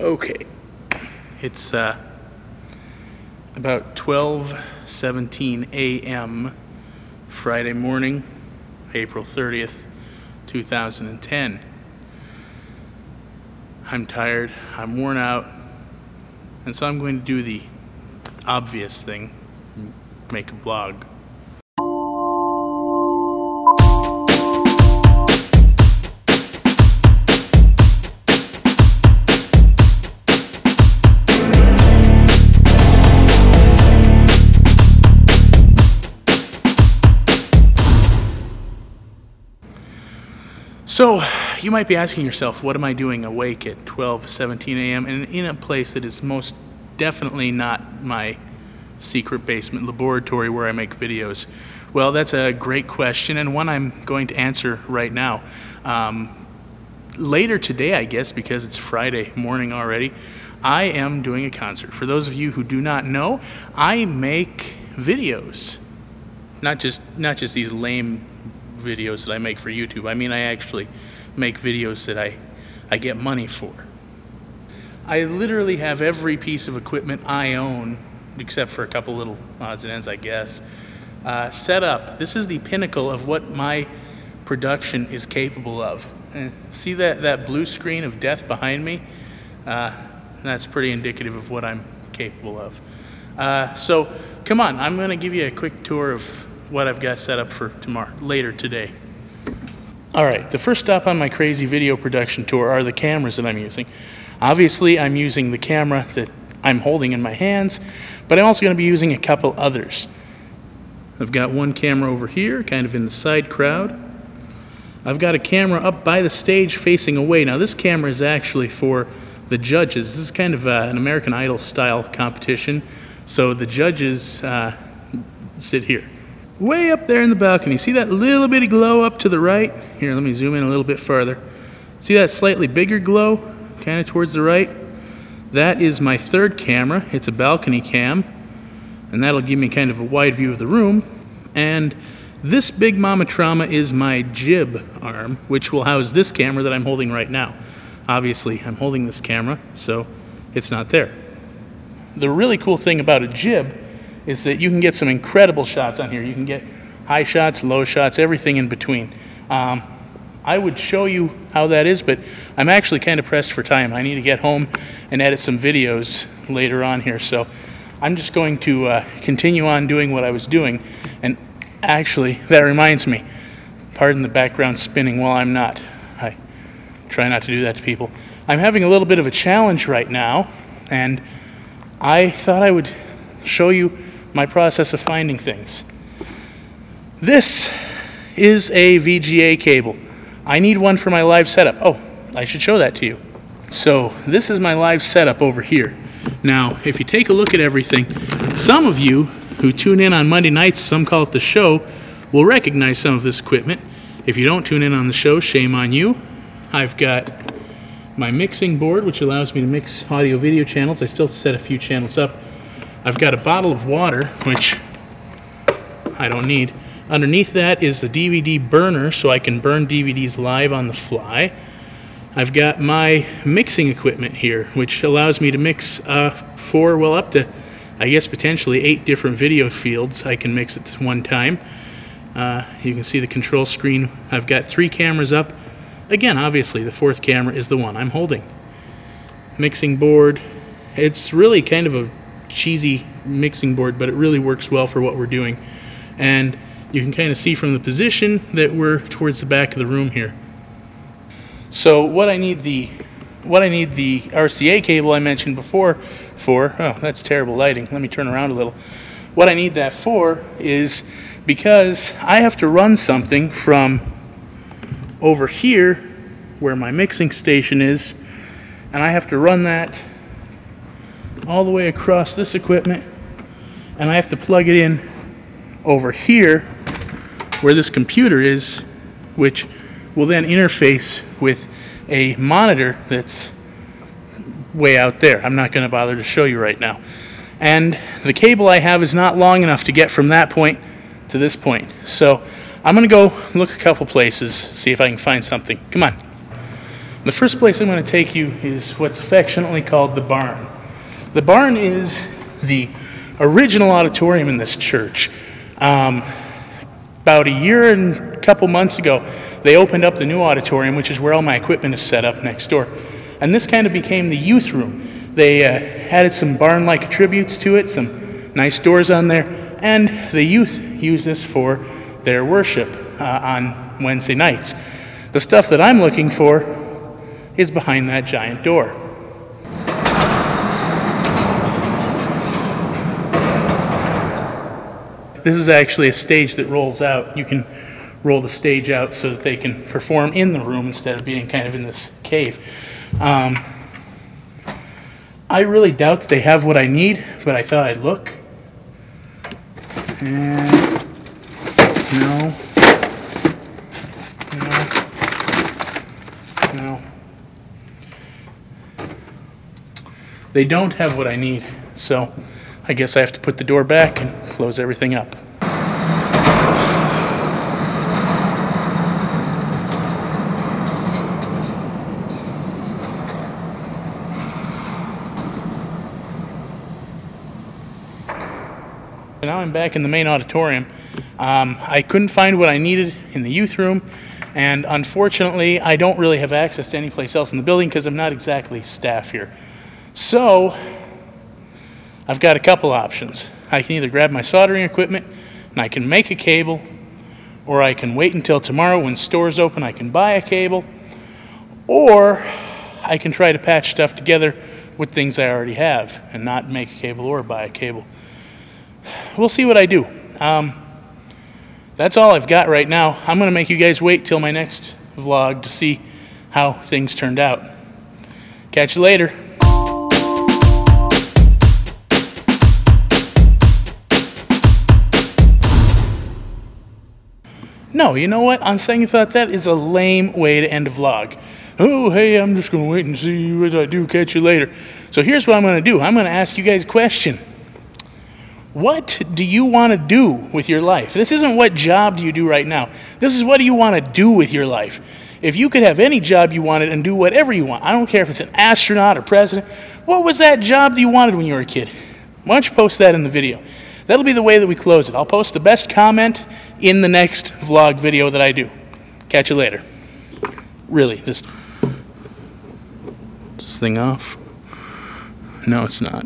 Okay, it's about 12:17 a.m. Friday morning, April 30th, 2010. I'm tired, I'm worn out, and so I'm going to do the obvious thing, make a vlog. So, you might be asking yourself, what am I doing awake at 12:17 a.m. and in a place that is most definitely not my secret basement laboratory where I make videos? Well, that's a great question, and one I'm going to answer right now. Later today, I guess, because it's Friday morning already, I am doing a concert. For those of you who do not know, I make videos. Not just these lame videos that I make for YouTube. I mean, I actually make videos that I get money for. I literally have every piece of equipment I own, except for a couple little odds and ends, I guess, set up. This is the pinnacle of what my production is capable of. See that blue screen of death behind me? That's pretty indicative of what I'm capable of. So come on, I'm going to give you a quick tour of what I've got set up for tomorrow, later today. Alright, the first stop on my crazy video production tour are the cameras that I'm using. Obviously, I'm using the camera that I'm holding in my hands, but I'm also going to be using a couple others. I've got one camera over here, kind of in the side crowd. I've got a camera up by the stage facing away. Now, this camera is actually for the judges. This is kind of an American Idol style competition, so the judges sit here. Way up there in the balcony, see that little bitty glow up to the right? Here, let me zoom in a little bit farther. See that slightly bigger glow, kind of towards the right? That is my third camera. It's a balcony cam, and that'll give me kind of a wide view of the room. And this big mama trauma is my jib arm, which will house this camera that I'm holding right now. Obviously, I'm holding this camera, so it's not there. The really cool thing about a jib is that you can get some incredible shots on here. You can get high shots, low shots, everything in between. I would show you how that is, but I'm actually kind of pressed for time. I need to get home and edit some videos later on here, so I'm just going to continue on doing what I was doing. And actually, that reminds me, pardon the background spinning while I'm not. I try not to do that to people. I'm having a little bit of a challenge right now, and I thought I would show you my process of finding things. This is a VGA cable. I need one for my live setup. Oh, I should show that to you. So this is my live setup over here. Now, if you take a look at everything, some of you who tune in on Monday nights, some call it the show, will recognize some of this equipment. If you don't tune in on the show, shame on you. I've got my mixing board, which allows me to mix audio-video channels. I still set a few channels up. I've got a bottle of water, which I don't need. Underneath that is the DVD burner, so I can burn DVDs live on the fly. I've got my mixing equipment here, which allows me to mix four, well, up to, I guess, potentially 8 different video fields I can mix at one time. You can see the control screen. I've got 3 cameras up. Again, obviously, the 4th camera is the one I'm holding. Mixing board. It's really kind of a cheesy mixing board, but it really works well for what we're doing. And you can kind of see from the position that we're towards the back of the room here. So what I need the RCA cable I mentioned before for, oh, that's terrible lighting. Let me turn around a little. What I need that for is because I have to run something from over here where my mixing station is, and I have to run that all the way across this equipment, and I have to plug it in over here where this computer is, which will then interface with a monitor that's way out there. I'm not going to bother to show you right now. And the cable I have is not long enough to get from that point to this point. So I'm going to go look a couple places, see if I can find something. Come on. The first place I'm going to take you is what's affectionately called the barn. The barn is the original auditorium in this church. About a year and a couple months ago, they opened up the new auditorium, which is where all my equipment is set up next door. And this kind of became the youth room. They added some barn-like attributes to it, some nice doors on there, and the youth use this for their worship on Wednesday nights. The stuff that I'm looking for is behind that giant door. This is actually a stage that rolls out. You can roll the stage out so that they can perform in the room instead of being kind of in this cave. I really doubt that they have what I need, but I thought I'd look. And no. They don't have what I need, so I guess I have to put the door back and close everything up. Now I'm back in the main auditorium. I couldn't find what I needed in the youth room, and unfortunately I don't really have access to any place else in the building because I'm not exactly staff here. So I've got a couple options. I can either grab my soldering equipment and I can make a cable, or I can wait until tomorrow when stores open I can buy a cable, or I can try to patch stuff together with things I already have and not make a cable or buy a cable. We'll see what I do. That's all I've got right now. I'm going to make you guys wait till my next vlog to see how things turned out. Catch you later. No, you know what? On second thought, that is a lame way to end a vlog. Oh, hey, I'm just going to wait and see what I do. Catch you later. So here's what I'm going to do. I'm going to ask you guys a question. What do you want to do with your life? This isn't what job do you do right now. This is what do you want to do with your life. If you could have any job you wanted and do whatever you want, I don't care if it's an astronaut or president, what was that job that you wanted when you were a kid? Why don't you post that in the video? That'll be the way that we close it. I'll post the best comment in the next vlog video that I do. Catch you later. Really, this thing off? No, it's not.